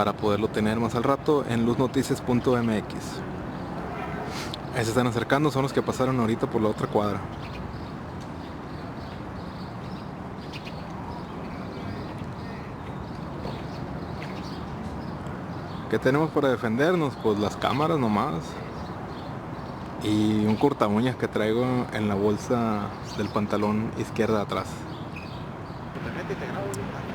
para poderlo tener más al rato en luznoticias.mx. Ahí se están acercando, son los que pasaron ahorita por la otra cuadra. ¿Qué tenemos para defendernos? Pues las cámaras nomás. Y un corta uñas que traigo en la bolsa del pantalón izquierda atrás. Te metes y te grabo,